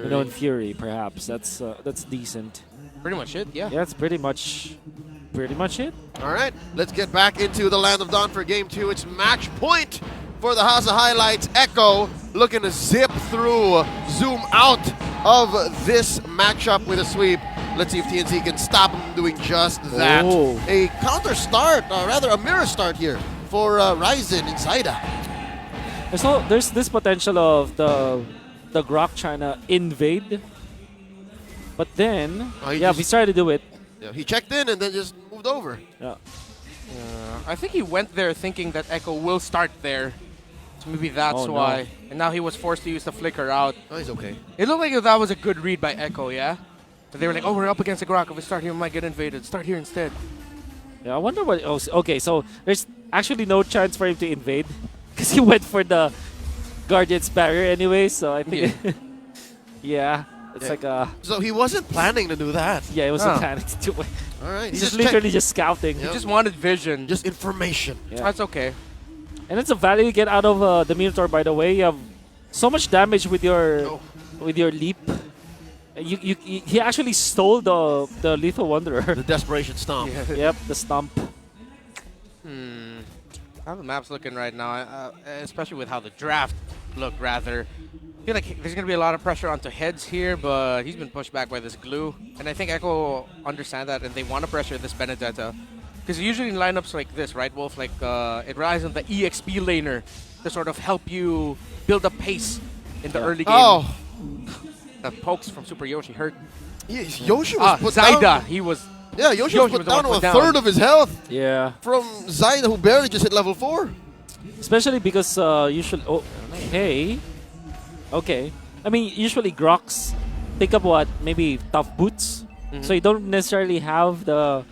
Unknown Fury, perhaps. That's decent. Pretty much it, yeah. Yeah, that's pretty much it. All right, let's get back into the Land of Dawn for Game 2. It's match point for the House of Highlights. Echo looking to zip through, zoom out of this matchup with a sweep. Let's see if TNC can stop him doing just that. Oh. A counter start, rather a mirror start here for Ryzen and Zaida. There's this potential of the Grok trying to invade, but then we started to do it. Yeah, he checked in and then just moved over. Yeah. I think he went there thinking that Echo will start there. So maybe that's why. No. And now he was forced to use the flicker out. Oh, he's okay. It looked like that was a good read by Echo, yeah? But they were like, oh, we're up against the Grok. If we start here, we might get invaded. Start here instead. Yeah, I wonder what. Oh, okay, so there's actually no chance for him to invade because he went for the Guardian's barrier anyway. So I think, yeah, it's like a. So he wasn't planning to do that. Yeah, it was a planning to do it. All right, He's just literally just scouting. He just wanted vision. Just information. Yeah. That's okay. And it's a value you get out of the Minotaur. By the way, you have so much damage with your leap. He actually stole the Lethal Wanderer. The Desperation Stomp. Yeah. Yep, the stomp. How the map's looking right now, especially with how the draft looked, rather. I feel like there's going to be a lot of pressure onto Heads here, but he's been pushed back by this glue. And I think Echo understand that, and they want to pressure this Benedetta. Because usually in lineups like this, right, Wolf, like it relies on the EXP laner to sort of help you build up pace in the early game. Oh! The pokes from Super Yoshi hurt. Yeah, Yoshi was put Zaida, down. he was... Yeah, Yoshi was put down to a third of his health. Yeah. From Zaida, who barely just hit level 4. Especially because usually... Oh, hey. Okay. I mean, usually Groks pick up what? Maybe tough boots. So you don't necessarily have the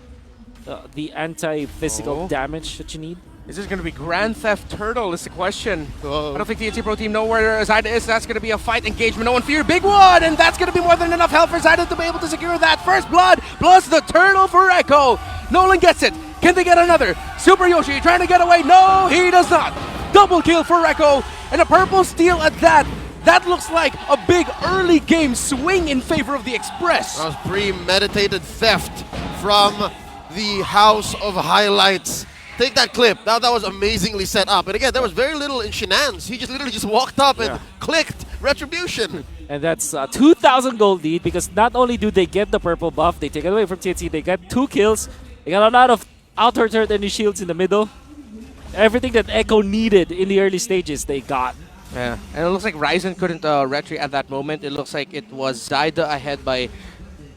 anti-physical damage that you need. Is this going to be Grand Theft Turtle is the question. I don't think the TNC Pro Team know where Zaida is. That's going to be a fight engagement. No one fear. Big one! And that's going to be more than enough help for Zaida to be able to secure that first blood. Plus the turtle for Echo. Nolan gets it. Can they get another? Super Yoshi trying to get away. No, he does not. Double kill for Echo. And a purple steal at that. That looks like a big early game swing in favor of the Express. That was premeditated theft from the House of Highlights. Take that clip. That was amazingly set up. And again, there was very little in shenanigans. He just literally just walked up and clicked Retribution. And that's 2,000 gold lead because not only do they get the purple buff, they take it away from TNC, they get 2 kills. They got a lot of outer turret and shields in the middle. Everything that Echo needed in the early stages, they got. Yeah, and it looks like Ryzen couldn't retry at that moment. It looks like it was Zaida ahead by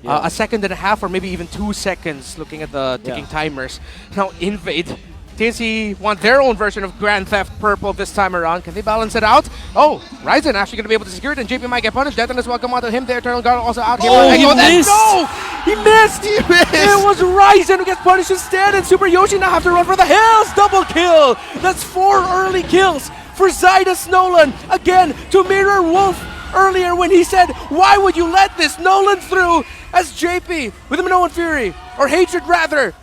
a second and a half or maybe even 2 seconds looking at the ticking timers. Now Invade. TNC want their own version of Grand Theft Purple this time around. Can they balance it out? Oh, Ryzen actually going to be able to secure it, and JP might get punished. Death is welcome onto him there. Eternal Guard also out here. Oh, he missed! No! He missed! It was Ryzen who gets punished instead, and Super Yoshi now have to run for the hills! Double kill! That's 4 early kills for Zydus Nolan. Again, to mirror Wolf earlier when he said, why would you let this Nolan through? As JP with him Unknown Fury, or Hatred rather.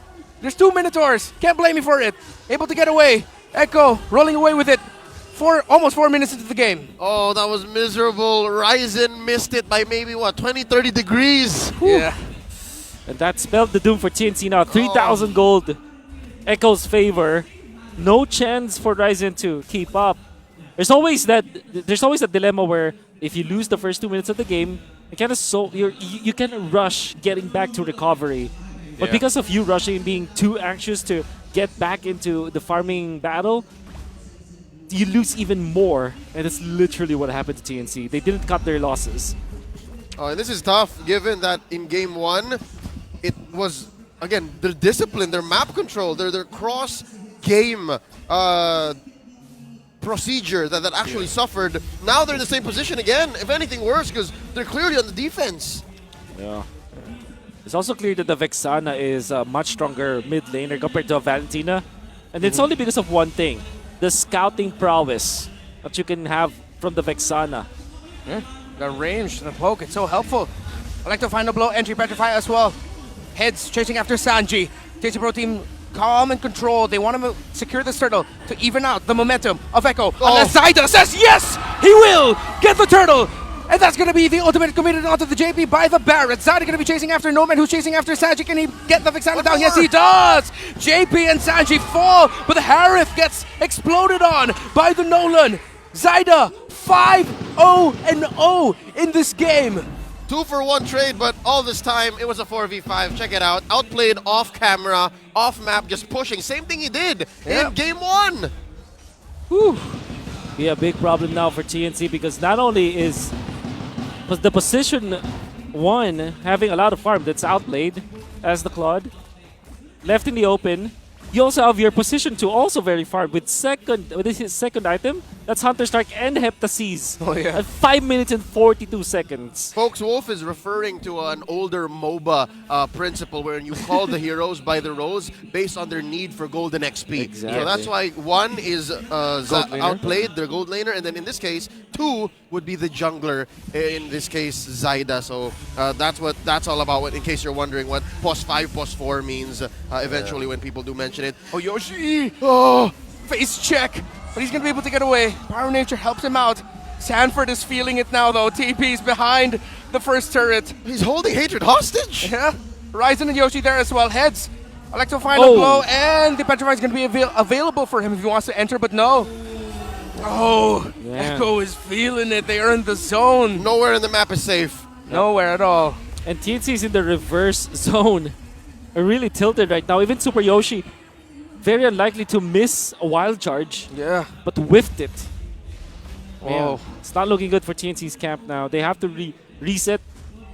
There's 2 Minotaurs. Can't blame me for it. Able to get away. Echo rolling away with it. Almost 4 minutes into the game. Oh, that was miserable. Ryzen missed it by maybe, what, 20, 30 degrees? Whew. Yeah. And that spelled the doom for TNC now. 3,000 gold. Echo's favor. No chance for Ryzen to keep up. There's always that dilemma where if you lose the first 2 minutes of the game, you kind of rush getting back to recovery. But because of you rushing and being too anxious to get back into the farming battle, you lose even more. And that's literally what happened to TNC. They didn't cut their losses. Oh, and this is tough given that in game 1, it was, again, their discipline, their map control, their cross-game procedure that actually suffered. Now they're in the same position again, if anything worse, because they're clearly on the defense. Yeah. It's also clear that the Vexana is a much stronger mid laner compared to Valentina. And it's only because of one thing. The scouting prowess that you can have from the Vexana. The range, the poke, it's so helpful. I like to find a blow, entry petrify as well. Heads chasing after Sanji. TNC Pro Team calm and controlled. They want to secure this turtle to even out the momentum of Echo. Unless Zaida says yes, he will get the turtle. And that's going to be the ultimate committed onto the JP by the Barrett. Zyda going to be chasing after Nomad, who's chasing after Sanji. Can he get the Vixana down? Yes, he does! JP and Sanji fall, but the Harith gets exploded on by the Nolan. Zyda 5-0-0 in this game. 2-for-1 trade, but all this time it was a 4v5. Check it out. Outplayed off camera, off map, just pushing. Same thing he did in game 1. Whew. Be a big problem now for TNC because not only is the position 1 having a lot of farm that's outplayed as the Claude, left in the open. You also have your position 2 also very far with his second item. That's Hunter Strike and Heptaseas. Oh, yeah. At 5 minutes and 42 seconds. Folks, Wolf is referring to an older MOBA principle where you call the heroes by the roles based on their need for golden XP. Exactly. So that's why 1 is outplayed, their gold laner, and then in this case, 2 would be the jungler, in this case, Zyda. So that's all about, in case you're wondering what pos 5, pos 4 means eventually when people do mention it. Oh, Yoshi! Oh, face check! But he's going to be able to get away. Power Nature helps him out. Sanford is feeling it now, though. TP's behind the first turret. He's holding Hatred hostage? Yeah. Ryzen and Yoshi there as well. Heads. Electro final blow, and the Petrify is going to be available for him if he wants to enter, but no. Oh, Yeah. Echo is feeling it. They are in the zone. Nowhere in the map is safe. Nowhere at all. And TNC is in the reverse zone. Are really tilted right now. Even Super Yoshi, very unlikely to miss a wild charge, Yeah. but whiffed it. Man, Oh. it's not looking good for TNC's camp now. They have to reset,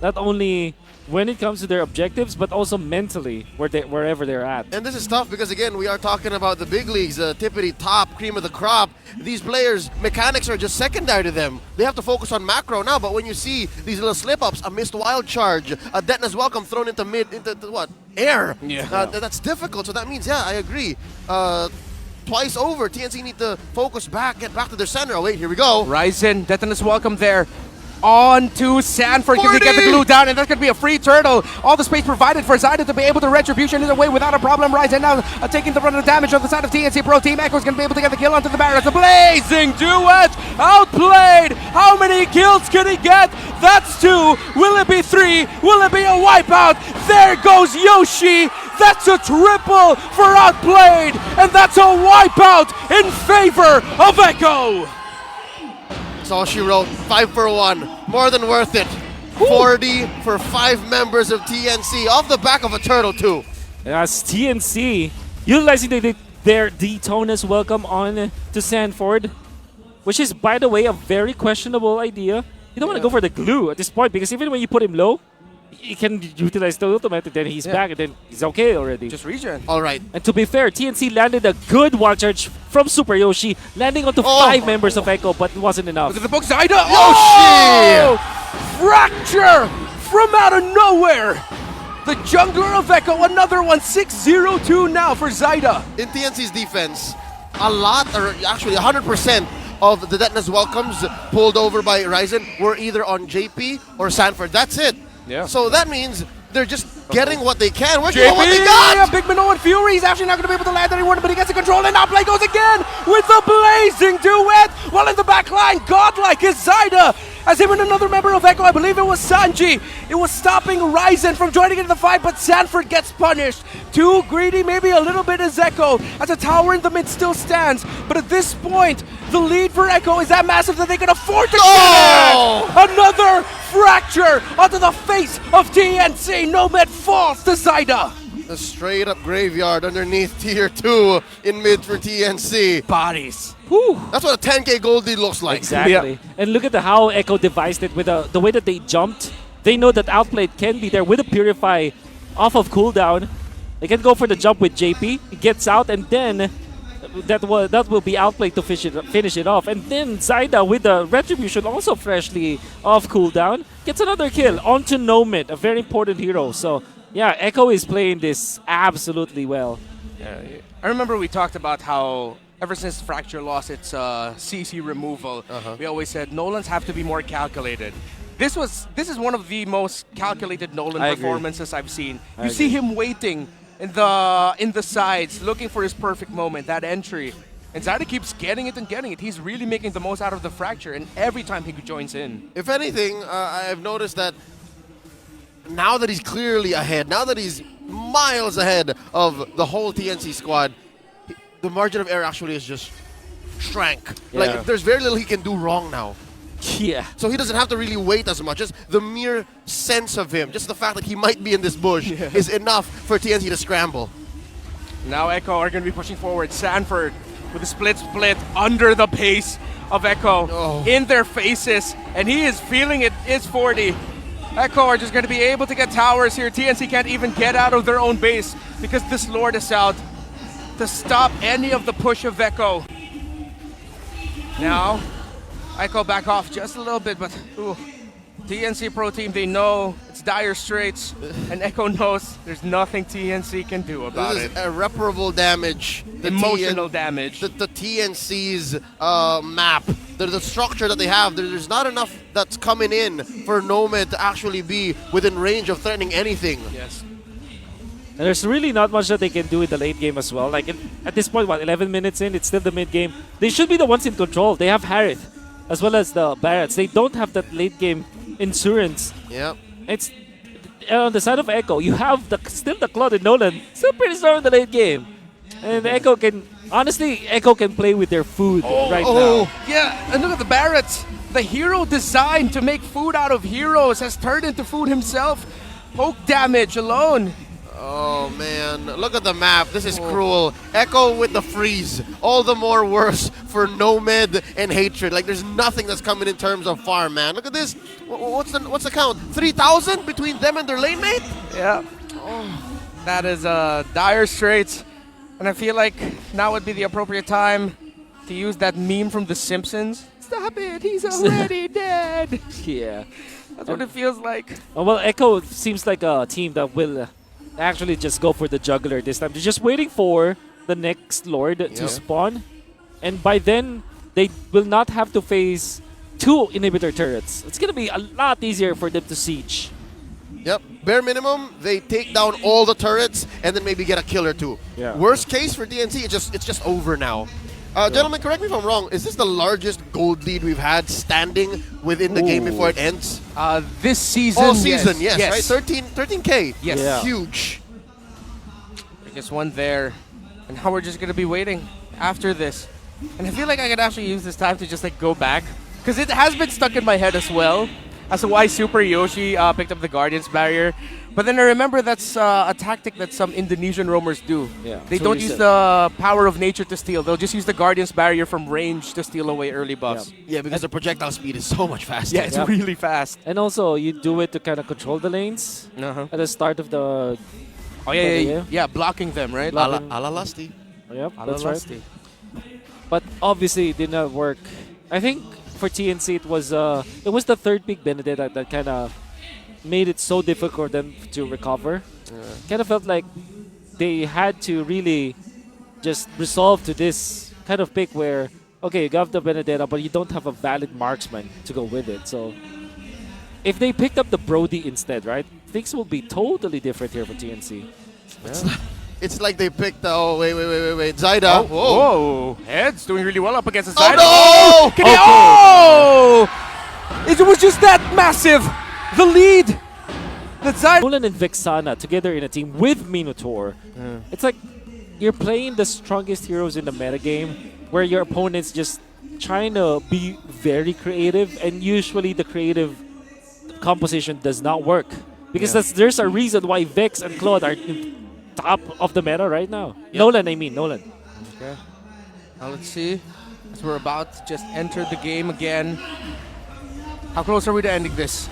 not only when it comes to their objectives, but also mentally wherever they're at. And this is tough because, again, we are talking about the big leagues, tippity top, cream of the crop. These players, mechanics are just secondary to them. They have to focus on macro now, but when you see these little slip-ups, a missed wild charge, a Detna's welcome thrown into what? Air. Yeah. That's difficult, so that means, yeah, I agree. Twice over, TNC need to focus back, get back to their center. Oh, wait, here we go. Ryzen, Detonus welcome there. On to Sanford. Can they get the 40! glue down? And that's going to be a free turtle. All the space provided for Zyda to be able to retribution his way without a problem. Ryzen now taking the brunt of the damage on the side of TNC Pro Team. Echo's going to be able to get the kill onto the Barrett. The blazing duet outplayed. How many kills can he get? That's 2. Will it be 3? Will it be a wipeout? There goes Yoshi. That's a triple for outplayed. And that's a wipeout in favor of Echo. That's all she wrote. 5 for 1. More than worth it. 40 for 5 members of TNC off the back of a turtle too. As TNC utilizing their Detona's welcome on to Sanford, which is, by the way, a very questionable idea. You don't want to go for the glue at this point because even when you put him low, you can utilize the ultimate and then he's back and then he's okay already. Just regen. All right. And to be fair, TNC landed a good wild charge from Super Yoshi, landing onto 5 members of Echo, but it wasn't enough. Look at the book, Zyda. Yoshi! Fracture from out of nowhere. The jungler of Echo, another one, 6-0-2 now for Zyda. In TNC's defense, a lot, or actually 100% of the Detna's welcomes pulled over by Ryzen were either on JP or Sanford. That's it. Yeah. So that means they're just getting what they can. What JP, they got? Big Minoan Fury. He's actually not going to be able to land anyone, but he gets the control, and outplay goes again with the blazing duet. While in the back line, godlike is Zyda. As him and another member of Echo, I believe it was Sanji. It was stopping Ryzen from joining into the fight, but Sanford gets punished. Too greedy, maybe a little bit is Echo, as a tower in the mid still stands. But at this point, the lead for Echo is that massive that they can afford to get another fracture onto the face of TNC. Nomad falls to Zyda. A straight up graveyard underneath tier 2 in mid for TNC. Bodies. Whew. That's what a 10k gold lead looks like. Exactly. Yeah. And look at how Echo devised it with the way that they jumped. They know that Outplayed can be there with a Purify off of cooldown. They can go for the jump with JP. He gets out, and then that will be Outplayed to finish it off. And then Zyda with the Retribution also freshly off cooldown gets another kill onto Nomad, a very important hero. So yeah, Echo is playing this absolutely well. I remember we talked about how ever since Fracture lost its CC removal, we always said Nolans have to be more calculated. This is one of the most calculated Nolan performances I've seen. I You see him waiting in the sides, looking for his perfect moment, that entry. And Zyda keeps getting it and getting it. He's really making the most out of the fracture, and every time he joins in. If anything, I've noticed that now that he's clearly ahead, now that he's miles ahead of the whole TNC squad, the margin of error actually is just shrank. Yeah. Like, there's very little he can do wrong now. Yeah. So he doesn't have to really wait as much. Just the mere sense of him, just the fact that he might be in this bush is enough for TNC to scramble. Now Echo are going to be pushing forward. Sanford with a split under the pace of Echo in their faces. And he is feeling it. It's 40. Echo are just going to be able to get towers here. TNC can't even get out of their own base because this Lord is out to stop any of the push of Echo. Now, Echo back off just a little bit, but TNC Pro Team, they know it's dire straits, and Echo knows there's nothing TNC can do about This it. is irreparable damage. Emotional damage. The TNC's map, the structure that they have, there's not enough that's coming in for Nomad to actually be within range of threatening anything. Yes. And there's really not much that they can do in the late game as well. Like at this point, what, 11 minutes in, it's still the mid game. They should be the ones in control. They have Harith as well as the Barretts. They don't have that late game insurance. Yep. It's on the side of Echo. You have still the Claude and Nolan, still pretty strong in the late game. And Echo can, honestly, Echo can play with their food right now. Yeah, and look at the Barretts. The hero designed to make food out of heroes has turned into food himself. Poke damage alone. Oh man, look at the map. This is cruel. Echo with the freeze. All the more worse for Nomad and Hatred. Like, there's nothing that's coming in terms of farm, man. Look at this. What's the count? 3,000 between them and their lane mate? Yeah. That is dire straits. And I feel like now would be the appropriate time to use that meme from The Simpsons. Stop it, he's already dead. Yeah. That's what it feels like. Oh, well, Echo seems like a team that will actually just go for the juggler this time. They're just waiting for the next Lord to spawn. And by then, they will not have to face 2 inhibitor turrets. It's going to be a lot easier for them to siege. Yep. Bare minimum, they take down all the turrets and then maybe get a kill or 2. Yeah. Worst case for DNC, it's just over now. Gentlemen, correct me if I'm wrong. Is this the largest gold lead we've had standing within the game before it ends? This season, All season, yes, right? 13K. Yes. Yeah. Huge. I guess one there. And now we're just going to be waiting after this. And I feel like I could actually use this time to just like go back. Because it has been stuck in my head as well as to why Super Yoshi picked up the Guardian's Barrier. But then I remember that's a tactic that some Indonesian roamers do. Yeah, They so don't you use said. the power of nature to steal. They'll just use the Guardian's Barrier from range to steal away early buffs. Yeah, because the projectile speed is so much faster. Yeah, it's Yep. really fast. And also, you do it to kind of control the lanes at the start of the... Oh, yeah, blocking them, right? Blocking. Ala Lusty. Yep, Ala that's right. Lusty. But obviously, it did not work. I think for TNC, it was the third pick Benedetta that kind of made it so difficult for them to recover. Kind of felt like they had to really just resolve to this kind of pick where, okay, you got the Benedetta, but you don't have a valid marksman to go with it. So if they picked up the Brody instead, right, things will be totally different here for TNC. It's like they picked, wait, Zyda. Whoa. Heads doing really well up against the Oh, side. no! Can he- oh! It was just that massive. The lead. The Zyda. Nolan and Vexana together in a team with Minotaur. It's like you're playing the strongest heroes in the metagame where your opponent's just trying to be very creative, and usually the creative composition does not work. Because there's a reason why Vex and Claude are in top of the meta right now. Nolan. Okay. Now let's see. As we're about to just enter the game again. How close are we to ending this?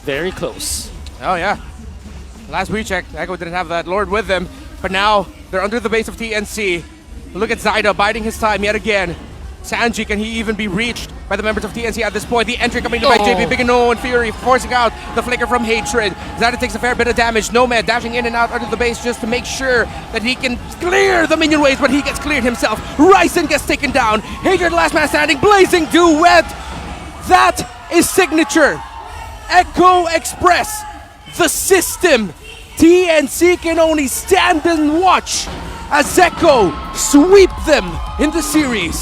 Very close. Oh, yeah. Last we checked, Echo didn't have that Lord with them. But now, they're under the base of TNC. Look at Zyda biding his time yet again. Sanji, can he even be reached by the members of TNC at this point? The entry coming in by JP, Big and No and Fury, forcing out the flicker from Hatred. Zyda takes a fair bit of damage. Nomad dashing in and out under the base just to make sure that he can clear the minion waves, but he gets cleared himself. Ryzen gets taken down. Hatred, last man standing, blazing duet. That is signature. Echo Express, the system. TNC can only stand and watch as Echo sweep them in the series.